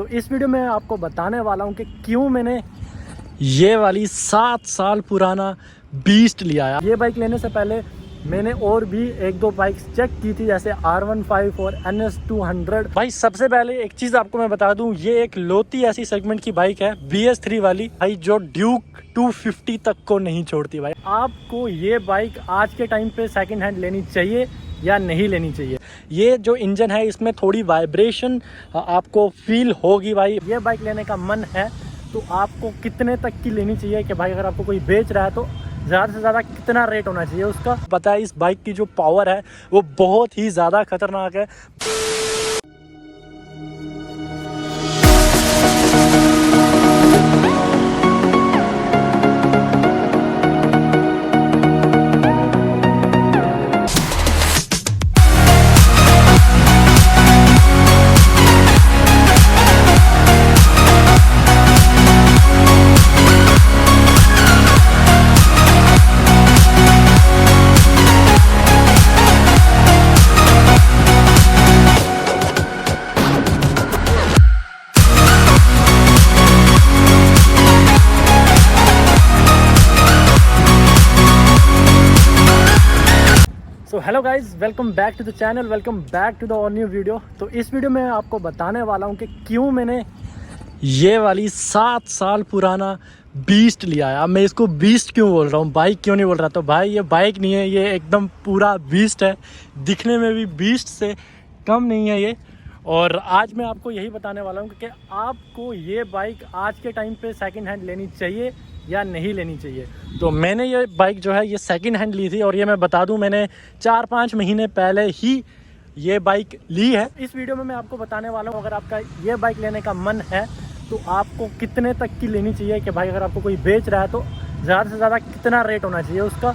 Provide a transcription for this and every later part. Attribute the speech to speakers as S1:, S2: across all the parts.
S1: तो इस वीडियो में आपको बताने वाला हूँ कि क्यों मैंने ये वाली 7 साल पुराना बीस्ट लिया है। ये बाइक लेने से पहले मैंने और भी एक दो बाइक्स चेक की थी, जैसे R15 और NS200। भाई सबसे पहले एक चीज़ आपको मैं बता दूं, ये एक लोती ऐसी सेगमेंट की बाइक है BS3 वाली भाई, जो ड्यूक 250 तक को नहीं छोड़ती। भाई आपको ये बाइक आज के टाइम पे सेकंड हैंड लेनी चाहिए या नहीं लेनी चाहिए। ये जो इंजन है इसमें थोड़ी वाइब्रेशन आपको फील होगी। भाई ये बाइक लेने का मन है तो आपको कितने तक की लेनी चाहिए कि भाई अगर आपको कोई बेच रहा है तो ज़्यादा से ज़्यादा कितना रेट होना चाहिए उसका। पता है इस बाइक की जो पावर है वो बहुत ही ज़्यादा खतरनाक है। So hello guys, welcome back to the channel, welcome back to the और न्यू वीडियो। तो इस वीडियो में आपको बताने वाला हूँ कि क्यों मैंने ये वाली 7 साल पुराना बीस्ट लिया है। अब मैं इसको बीस्ट क्यों बोल रहा हूँ, बाइक क्यों नहीं बोल रहा। तो भाई ये बाइक नहीं है, ये एकदम पूरा बीस्ट है। दिखने में भी बीस्ट से कम नहीं है ये। और आज मैं आपको यही बताने वाला हूँ कि आपको ये बाइक आज के टाइम पे सेकंड हैंड लेनी चाहिए या नहीं लेनी चाहिए। तो मैंने ये बाइक जो है ये सेकंड हैंड ली थी, और ये मैं बता दूं मैंने 4-5 महीने पहले ही ये बाइक ली है। इस वीडियो में मैं आपको बताने वाला हूँ अगर आपका ये बाइक लेने का मन है तो आपको कितने तक की लेनी चाहिए कि भाई अगर आपको कोई बेच रहा है तो ज़्यादा से ज़्यादा कितना रेट होना चाहिए उसका।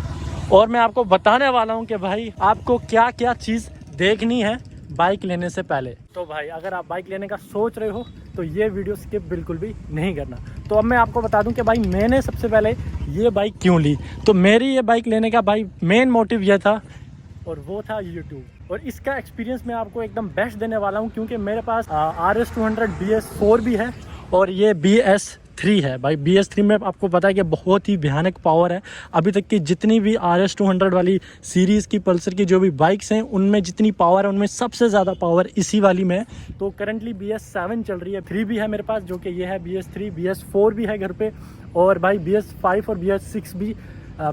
S1: और मैं आपको बताने वाला हूँ कि भाई आपको क्या क्या चीज़ देखनी है बाइक लेने से पहले। तो भाई अगर आप बाइक लेने का सोच रहे हो तो ये वीडियो स्किप बिल्कुल भी नहीं करना। तो अब मैं आपको बता दूं कि भाई मैंने सबसे पहले ये बाइक क्यों ली। तो मेरी ये बाइक लेने का भाई मेन मोटिव ये था, और वो था यूट्यूब। और इसका एक्सपीरियंस मैं आपको एकदम बेस्ट देने वाला हूँ, क्योंकि मेरे पास RS200 BS4 भी है और ये BS3 है। भाई BS3 में आपको पता है कि बहुत ही भयानक पावर है। अभी तक की जितनी भी RS200 वाली सीरीज़ की पल्सर की जो भी बाइक्स हैं उनमें जितनी पावर है उनमें सबसे ज़्यादा पावर इसी वाली में है। तो करंटली BS7 चल रही है, 3 भी है मेरे पास जो कि ये है BS3, BS4 भी है घर पे, और भाई BS5 और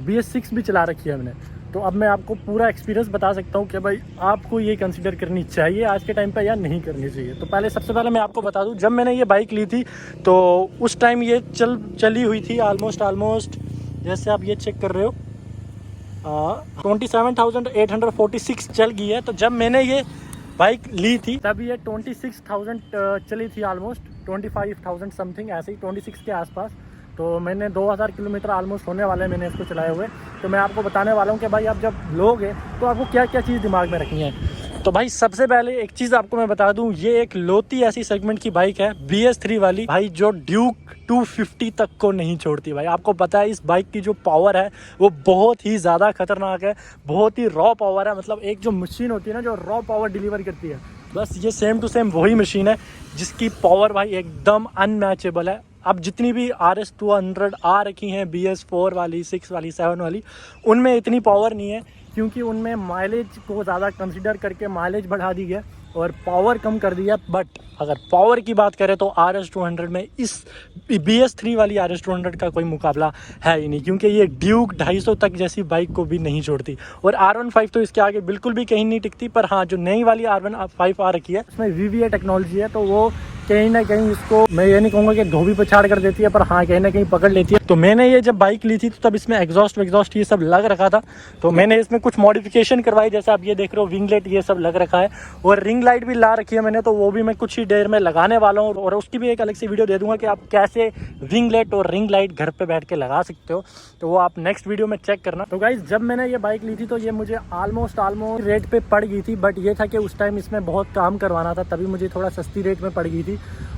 S1: BS6 भी चला रखी है मैंने। तो अब मैं आपको पूरा एक्सपीरियंस बता सकता हूँ कि भाई आपको ये कंसीडर करनी चाहिए आज के टाइम पे या नहीं करनी चाहिए। तो सबसे पहले मैं आपको बता दूँ, जब मैंने ये बाइक ली थी तो उस टाइम ये चली हुई थी ऑलमोस्ट जैसे आप ये चेक कर रहे हो 27,846 चल गई है। तो जब मैंने ये बाइक ली थी तब ये 26,000 चली थी, ऑलमोस्ट 25,000 समथिंग, ऐसे ही 26 के आसपास। तो मैंने 2000 किलोमीटर ऑलमोस्ट होने वाले हैं मैंने इसको चलाए हुए। तो मैं आपको बताने वाला हूँ कि भाई आप जब लोगे तो आपको क्या क्या चीज़ दिमाग में रखनी है। तो भाई सबसे पहले एक चीज़ आपको मैं बता दूँ, ये एक लोती ऐसी सेगमेंट की बाइक है BS3 वाली भाई, जो ड्यूक 250 तक को नहीं छोड़ती। भाई आपको पता है इस बाइक की जो पावर है वो बहुत ही ज़्यादा खतरनाक है, बहुत ही रॉ पावर है। मतलब एक जो मशीन होती है ना जो रॉ पावर डिलीवर करती है, बस ये सेम टू सेम वही मशीन है जिसकी पावर भाई एकदम अनमैचेबल है। अब जितनी भी RS200 आ रखी हैं BS4 वाली, 6 वाली, 7 वाली, उनमें इतनी पावर नहीं है, क्योंकि उनमें माइलेज को ज़्यादा कंसीडर करके माइलेज बढ़ा दी है और पावर कम कर दी है। बट अगर पावर की बात करें तो RS200 में इस BS3 वाली RS200 का कोई मुकाबला है ही नहीं, क्योंकि ये ड्यूक 250 तक जैसी बाइक को भी नहीं छोड़ती। और R15 तो इसके आगे बिल्कुल भी कहीं नहीं टिकती। पर हाँ, जो नई वाली R15 आ रखी है उसमें VVA टेक्नोलॉजी है, तो वो कहीं ना कहीं इसको मैं ये नहीं कहूँगा कि धोबी पछाड़ कर देती है, पर हाँ कहीं ना कहीं पकड़ लेती है। तो मैंने ये जब बाइक ली थी तो तब इसमें एग्जॉस्ट ये सब लग रखा था, तो मैंने इसमें कुछ मॉडिफिकेशन करवाई, जैसे आप ये देख रहे हो विंगलेट ये सब लग रखा है, और रिंग लाइट भी ला रखी है मैंने। तो वो भी मैं कुछ ही देर में लगाने वाला हूँ, और उसकी भी एक अलग से वीडियो दे दूंगा कि आप कैसे विंगलेट और रिंग लाइट घर पे बैठ के लगा सकते हो। तो वो आप नेक्स्ट वीडियो में चेक करना। तो गाइज जब मैंने ये बाइक ली थी तो ये मुझे ऑलमोस्ट रेट पे पड़ गई थी, बट ये था कि उस टाइम इसमें बहुत काम करवाना था, तभी मुझे थोड़ा सस्ती रेट में पड़ गई थी।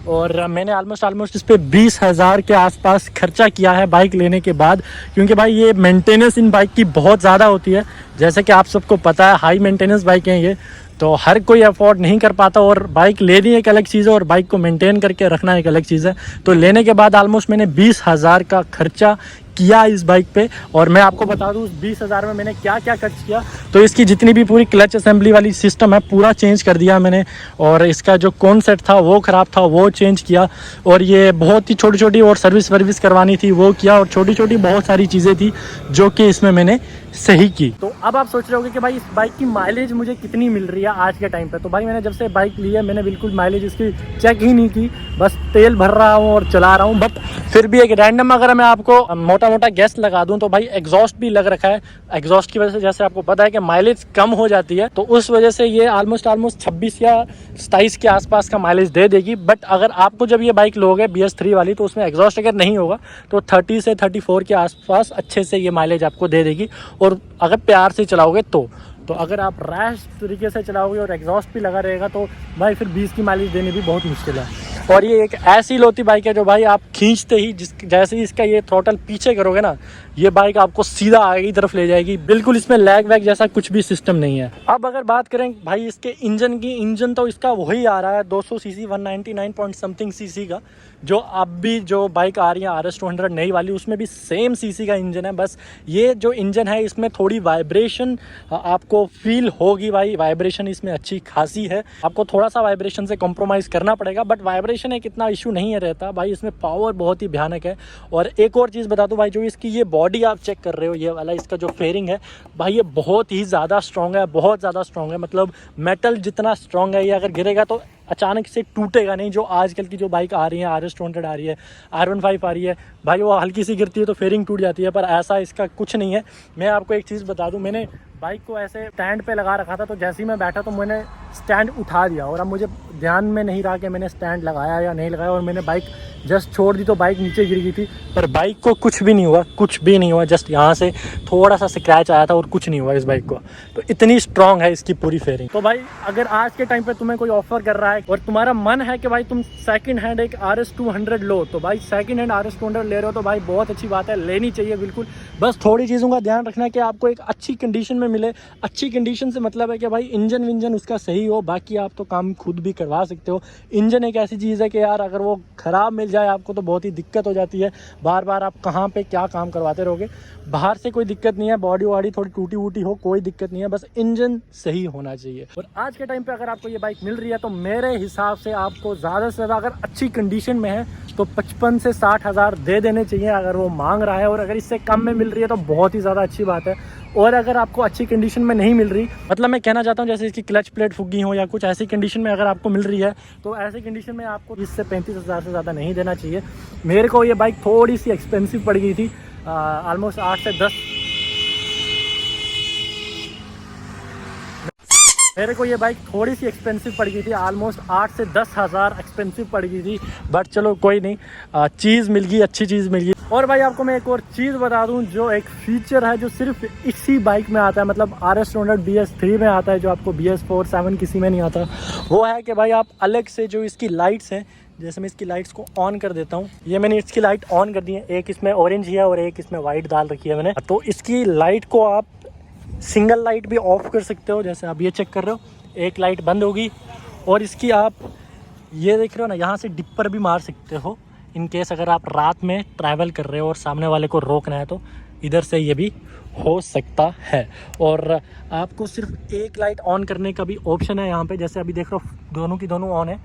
S1: और मैंने ऑलमोस्ट इस पर 20,000 के आसपास खर्चा किया है बाइक लेने के बाद, क्योंकि भाई ये मेंटेनेंस इन बाइक की बहुत ज़्यादा होती है। जैसे कि आप सबको पता है हाई मेंटेनेंस बाइक हैं ये, तो हर कोई अफोर्ड नहीं कर पाता, और बाइक लेनी एक अलग चीज़ है और बाइक को मेंटेन करके रखना एक अलग चीज़ है। तो लेने के बाद ऑलमोस्ट मैंने 20,000 का खर्चा किया इस बाइक पे। और मैं आपको बता दूं उस 20,000 में मैंने क्या क्या खर्च किया। तो इसकी जितनी भी पूरी क्लच असेंबली वाली सिस्टम है पूरा चेंज कर दिया मैंने, और इसका जो कॉन्सेप्ट था वो ख़राब था वो चेंज किया, और ये बहुत ही छोटी छोटी और सर्विस करवानी थी वो किया, और छोटी छोटी बहुत सारी चीज़ें थी जो कि इसमें मैंने सही की। तो अब आप सोच रहे होगे कि भाई इस बाइक की माइलेज मुझे कितनी मिल रही है आज के टाइम पे। तो भाई मैंने जब से बाइक ली है मैंने बिल्कुल माइलेज इसकी चेक ही नहीं की, बस तेल भर रहा हूँ और चला रहा हूँ। बट फिर भी एक रैंडम अगर मैं आपको मोटा मोटा गैस लगा दूँ तो भाई एग्जॉस्ट भी लग रखा है। एग्जॉस्ट की वजह से जैसे आपको पता है कि माइलेज कम हो जाती है, तो उस वजह से ये ऑलमोस्ट 26 या 27 के आसपास का माइलेज दे देगी। बट अगर आपको जब ये बाइक लोगे BS3 वाली तो उसमें एग्जॉस्ट अगर नहीं होगा तो 30 से 34 के आसपास अच्छे से ये माइलेज आपको दे देगी, और अगर प्यार से चलाओगे तो अगर आप रैश तरीके से चलाओगे और एग्जॉस्ट भी लगा रहेगा तो भाई फिर 20 की माइलेज देनी भी बहुत मुश्किल है। और ये एक ऐसी लोती बाइक है जो भाई आप खींचते ही जैसे ही इसका ये थ्रोटल पीछे करोगे ना, ये बाइक आपको सीधा आगे की तरफ ले जाएगी। बिल्कुल इसमें लैग वैग जैसा कुछ भी सिस्टम नहीं है। अब अगर बात करें भाई इसके इंजन की, इंजन तो इसका वही आ रहा है 200 सीसी 199 पॉइंट समथिंग सीसी का, जो अब भी जो बाइक आ रही है RS 200 नई वाली उसमें भी सेम सीसी का इंजन है। बस ये जो इंजन है इसमें थोड़ी वाइब्रेशन आपको फील होगी, भाई वाइब्रेशन इसमें अच्छी खासी है। आपको थोड़ा सा वाइब्रेशन से कॉम्प्रोमाइज़ करना पड़ेगा, बट वाइब्रेशन एक इतना इशू नहीं रहता भाई, इसमें पावर बहुत ही भयानक है। और एक और चीज़ बता दूं भाई, जो इसकी ये बॉडी आप चेक कर रहे हो, ये वाला इसका जो फेयरिंग है भाई ये बहुत ही ज़्यादा स्ट्रॉन्ग है, बहुत ज़्यादा स्ट्रॉन्ग है। मतलब मेटल जितना स्ट्रॉन्ग है ये अगर गिरेगा तो अचानक से टूटेगा नहीं। जो आजकल की जो बाइक आ रही है RS 200 आ रही है, R15 आ रही है भाई, वो हल्की सी गिरती है तो फेयरिंग टूट जाती है, पर ऐसा इसका कुछ नहीं है। मैं आपको एक चीज़ बता दूं, मैंने बाइक को ऐसे स्टैंड पे लगा रखा था, तो जैसे ही मैं बैठा तो मैंने स्टैंड उठा दिया, और अब मुझे ध्यान में नहीं रहा कि मैंने स्टैंड लगाया या नहीं लगाया, और मैंने बाइक जस्ट छोड़ दी तो बाइक नीचे गिर गई थी। पर बाइक को कुछ भी नहीं हुआ, कुछ भी नहीं हुआ, जस्ट यहाँ से थोड़ा सा स्क्रैच आया था और कुछ नहीं हुआ इस बाइक को। तो इतनी स्ट्रॉन्ग है इसकी पूरी फेयरिंग। तो भाई अगर आज के टाइम पे तुम्हें कोई ऑफर कर रहा है और तुम्हारा मन है कि भाई तुम सेकंड हैंड एक RS 200 लो, तो भाई सेकंड हैंड RS 200 ले रहे हो तो भाई बहुत अच्छी बात है, लेनी चाहिए बिल्कुल। बस थोड़ी चीज़ों का ध्यान रखना है कि आपको एक अच्छी कंडीशन में मिले। अच्छी कंडीशन से मतलब है कि भाई इंजन विंजन उसका सही हो, बाकी आप तो काम खुद भी करवा सकते हो। इंजन एक ऐसी चीज़ है कि यार अगर वो ख़राब मिल जाए आपको तो बहुत ही दिक्कत हो जाती है, बार बार आप कहाँ पे क्या काम करवाते रहोगे। बाहर से कोई दिक्कत नहीं है, बॉडी वाडी थोड़ी टूटी वूटी हो कोई दिक्कत नहीं है, बस इंजन सही होना चाहिए। और आज के टाइम पे अगर आपको ये बाइक मिल रही है तो मेरे हिसाब से आपको ज़्यादा से ज़्यादा अगर अच्छी कंडीशन में है तो 55 से 60 हज़ार दे देने चाहिए अगर वो मांग रहा है, और अगर इससे कम में मिल रही है तो बहुत ही ज़्यादा अच्छी बात है। और अगर आपको अच्छी कंडीशन में नहीं मिल रही, मतलब मैं कहना चाहता हूँ जैसे इसकी क्लच प्लेट फुग्गी हो या कुछ ऐसी कंडीशन में अगर आपको मिल रही है तो ऐसी कंडीशन में आपको 30 से 35 हज़ार से ज़्यादा नहीं देना चाहिए। मेरे को ये बाइक थोड़ी सी एक्सपेंसिव पड़ गई थी, ऑलमोस्ट 8 से 10 मेरे को ये बाइक थोड़ी सी एक्सपेंसिव पड़ गई थी, ऑलमोस्ट 8 से 10 हज़ार एक्सपेंसिव पड़ गई थी। बट चलो कोई नहीं, चीज़ मिल गई, अच्छी चीज़ मिल गई। और भाई आपको मैं एक और चीज़ बता दूं, जो एक फीचर है जो सिर्फ इसी बाइक में आता है, मतलब RS 200 BS3 में आता है, जो आपको BS4 7 किसी में नहीं आता, वो है कि भाई आप अलग से जो इसकी लाइट्स हैं, जैसे मैं इसकी लाइट्स को ऑन कर देता हूँ, ये मैंने इसकी लाइट ऑन कर दी है, एक इसमें ऑरेंज है और एक इसमें वाइट डाल रखी है मैंने। तो इसकी लाइट को आप सिंगल लाइट भी ऑफ कर सकते हो, जैसे आप ये चेक कर रहे हो, एक लाइट बंद होगी, और इसकी आप ये देख रहे हो ना, यहाँ से डिपर भी मार सकते हो इन केस अगर आप रात में ट्रैवल कर रहे हो और सामने वाले को रोकना है तो इधर से ये भी हो सकता है। और आपको सिर्फ एक लाइट ऑन करने का भी ऑप्शन है यहाँ पे, जैसे अभी देख रहे हो दोनों की दोनों ऑन है।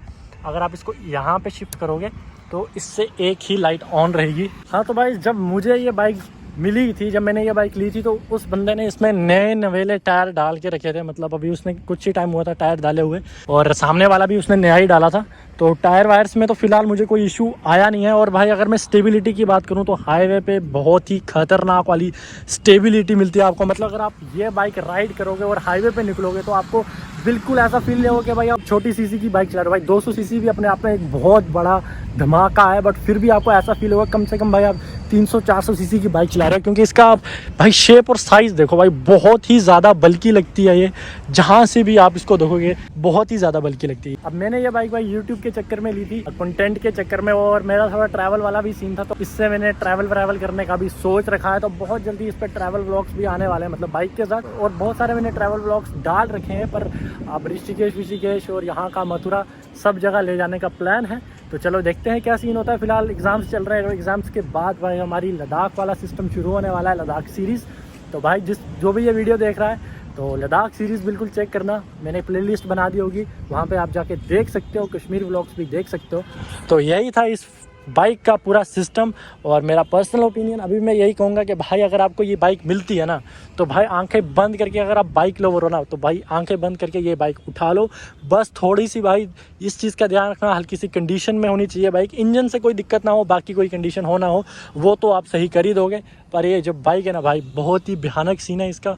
S1: अगर आप इसको यहाँ पे शिफ्ट करोगे तो इससे एक ही लाइट ऑन रहेगी। हाँ तो भाई जब मुझे ये बाइक मिली थी, जब मैंने ये बाइक ली थी, तो उस बंदे ने इसमें नए नवेले टायर डाल के रखे थे, मतलब अभी उसने कुछ ही टाइम हुआ था टायर डाले हुए, और सामने वाला भी उसने नया ही डाला था। तो टायर वायर्स में तो फिलहाल मुझे कोई इशू आया नहीं है। और भाई अगर मैं स्टेबिलिटी की बात करूं तो हाईवे पे बहुत ही खतरनाक वाली स्टेबिलिटी मिलती है आपको। मतलब अगर आप ये बाइक राइड करोगे और हाईवे पे निकलोगे तो आपको बिल्कुल ऐसा फील नहीं होगा कि भाई आप छोटी सीसी की बाइक चला रहे हो। भाई 200 सीसी भी अपने आप में एक बहुत बड़ा धमाका है, बट फिर भी आपको ऐसा फील होगा कम से कम भाई आप 300-400 सीसी की बाइक चला रहे हो, क्योंकि इसका आप भाई शेप और साइज़ देखो भाई, बहुत ही ज़्यादा बल्कि लगती है ये। जहाँ से भी आप इसको देखोगे बहुत ही ज़्यादा बल्कि लगती है। अब मैंने ये बाइक भाई यूट्यूब के चक्कर में ली थी, कंटेंट के चक्कर में, और मेरा थोड़ा ट्रैवल वाला भी सीन था, तो इससे मैंने ट्रैवल करने का भी सोच रखा है। तो बहुत जल्दी इस पर ट्रैवल व्लॉग्स भी आने वाले हैं, मतलब बाइक के साथ, और बहुत सारे मैंने ट्रैवल व्लॉग्स डाल रखे हैं। पर अब ऋषिकेश और यहाँ का मथुरा सब जगह ले जाने का प्लान है। तो चलो देखते हैं क्या सीन होता है। फिलहाल एग्ज़ाम्स चल रहे हैं, एग्ज़ाम्स के बाद भाई हमारी लद्दाख वाला सिस्टम शुरू होने वाला है, लद्दाख सीरीज़। तो भाई जो भी ये वीडियो देख रहा है तो लद्दाख सीरीज़ बिल्कुल चेक करना, मैंने प्लेलिस्ट बना दी होगी, वहाँ पे आप जाके देख सकते हो, कश्मीर व्लॉग्स भी देख सकते हो। तो यही था इस बाइक का पूरा सिस्टम और मेरा पर्सनल ओपिनियन। अभी मैं यही कहूँगा कि भाई अगर आपको ये बाइक मिलती है ना, तो भाई आंखें बंद करके, अगर आप बाइक लवर हो ना, तो भाई आंखें बंद करके ये बाइक उठा लो। बस थोड़ी सी भाई इस चीज़ का ध्यान रखना, हल्की सी कंडीशन में होनी चाहिए बाइक, इंजन से कोई दिक्कत ना हो, बाकी कोई कंडीशन हो ना हो, वो तो आप सही कर ही दोगे। पर ये जो बाइक है ना भाई, बहुत ही भयानक सीन है इसका,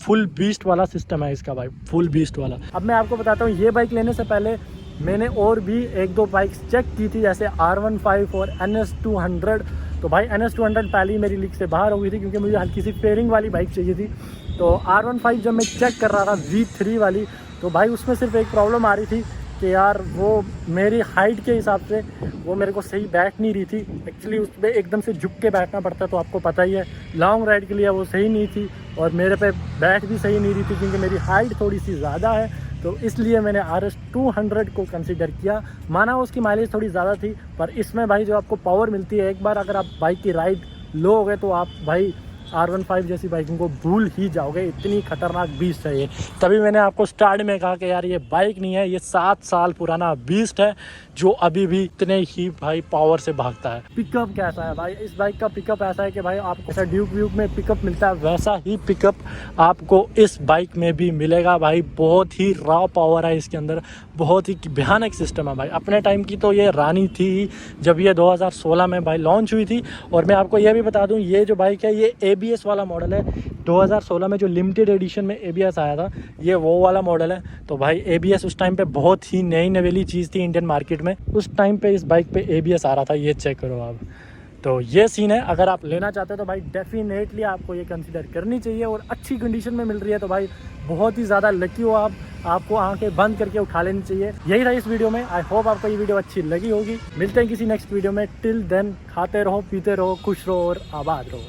S1: फुल बीस्ट वाला सिस्टम है इसका भाई, फुल बीस्ट वाला। अब मैं आपको बताता हूँ, ये बाइक लेने से पहले मैंने और भी 1-2 बाइक्स चेक की थी, जैसे R15 और NS200। तो भाई NS200 पहले ही मेरी लीग से बाहर हो गई थी, क्योंकि मुझे हल्की सी फेयरिंग वाली बाइक चाहिए थी। तो R15 जब मैं चेक कर रहा था V3 वाली, तो भाई उसमें सिर्फ एक प्रॉब्लम आ रही थी कि यार वो मेरी हाइट के हिसाब से वो मेरे को सही बैठ नहीं रही थी। एक्चुअली उस पर एकदम से झुक के बैठना पड़ता है, तो आपको पता ही है लॉन्ग राइड के लिए वो सही नहीं थी, और मेरे पे बैठ भी सही नहीं रही थी, क्योंकि मेरी हाइट थोड़ी सी ज़्यादा है। तो इसलिए मैंने RS200 को कंसीडर किया। माना उसकी माइलेज थोड़ी ज़्यादा थी, पर इसमें भाई जो आपको पावर मिलती है, एक बार अगर आप बाइक की राइड लो हो गए तो आप भाई R15 जैसी बाइकिंग को भूल ही जाओगे, इतनी खतरनाक बीस्ट है ये। तभी मैंने आपको स्टार्ट में कहा कि यार ये बाइक नहीं है, ये 7 साल पुराना बीस्ट है, जो अभी भी इतने ही भाई पावर से भागता है। पिकअप कैसा है भाई, इस बाइक का पिकअप ऐसा है कि भाई आपको जैसा ड्यूक व्यूक में पिकअप मिलता है, वैसा ही पिकअप आपको इस बाइक में भी मिलेगा भाई। बहुत ही रॉ पावर है इसके अंदर, बहुत ही भयानक सिस्टम है भाई। अपने टाइम की तो ये रानी थी, जब ये 2016 में भाई लॉन्च हुई थी। और मैं आपको ये भी बता दूं, ये जो बाइक है ये ABS वाला मॉडल है। 2016 में जो लिमिटेड एडिशन में ABS आया था, ये वो वाला मॉडल है। तो भाई ABS उस टाइम पे बहुत ही नई नवेली चीज़ थी इंडियन मार्केट में। उस टाइम पे इस बाइक पे ABS आ रहा था, ये चेक करो आप। तो ये सीन है, अगर आप लेना चाहते हो तो भाई डेफिनेटली आपको ये कंसीडर करनी चाहिए, और अच्छी कंडीशन में मिल रही है तो भाई बहुत ही ज़्यादा लकी हो आप, आपको आंखें बंद करके उठा लेनी चाहिए। यही रहा इस वीडियो में। आई होप आपको ये वीडियो अच्छी लगी होगी। मिलते हैं किसी नेक्स्ट वीडियो में। टिल देन खाते रहो, पीते रहो, खुश रहो और आबाद रहो।